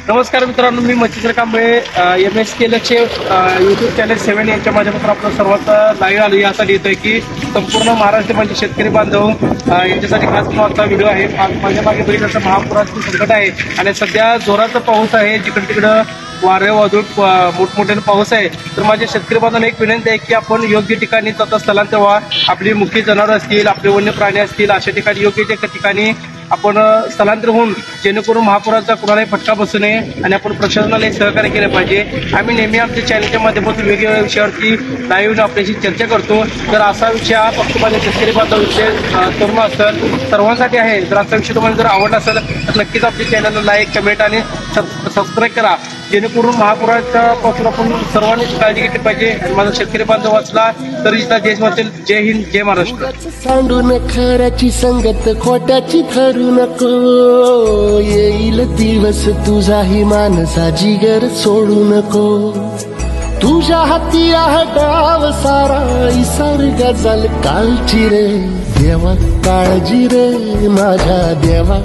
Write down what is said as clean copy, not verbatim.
नमस्कार मित्रांनो, मी मच्छिंद्र कांबळे MSK लक्ष्य यूट्यूब चॅनल 7 यांच्या माध्यमातून आपलं सर्वांचं लाईव्ह आलो यासाठी येतोय की संपूर्ण महाराष्ट्र म्हणजे शेतकरी बांधव यांच्यासाठी खास महत्त्वाचा व्हिडिओ आहे। माझ्या मागे बरीच महापुराचं संकट आहे आणि सध्या जोराचा पाऊस आहे, जिकडं तिकडं वारे वादळ मोठमोठ्याने पाऊस आहे। तर माझ्या शेतकरी बांधवांना एक विनंती आहे की आपण योग्य ठिकाणी आता स्थलांतर व्हा। आपली मुख्य जनावर असतील, आपले वन्य प्राणी असतील, अशा ठिकाणी योग्य त्या ठिकाणी आपण स्थलांतर होऊन जेणेकरून महापुराचा कुणालाही फटका बसू नये आणि आपण प्रशासनाला सहकार्य केले पाहिजे। आम्ही नेहमी आमच्या चॅनलच्या माध्यमातून वेगवेगळ्या विषयावरती लाईव्ह आपल्याशी चर्चा करतो। तर असा विषय हा फक्त माझ्या शेतकरी बांधव विषय तरुण असेल सर्वांसाठी आहे। जर असा विषय तुम्हाला जर आवडला असेल तर नक्कीच आपल्या चॅनलला लाईक, कमेंट आणि सबस्क्राईब करा, जेणेकरून महापुराच्या पासून आपण सर्वांनी काळजी घेतली पाहिजे। आणि माझा शेतकरी बांधव वाचला तर इथला देश वाचेल। जय हिंद, जय महाराष्ट्र। सांडून खऱ्याची संगत खोट्याची धरू नको, येईल दिवस तुझाही मानसा जिगर सोडू नको। तुझ्या हाती आहे डाव सारा, इसर गजल कालची रे देवा, काळजी रे माझ्या देवा।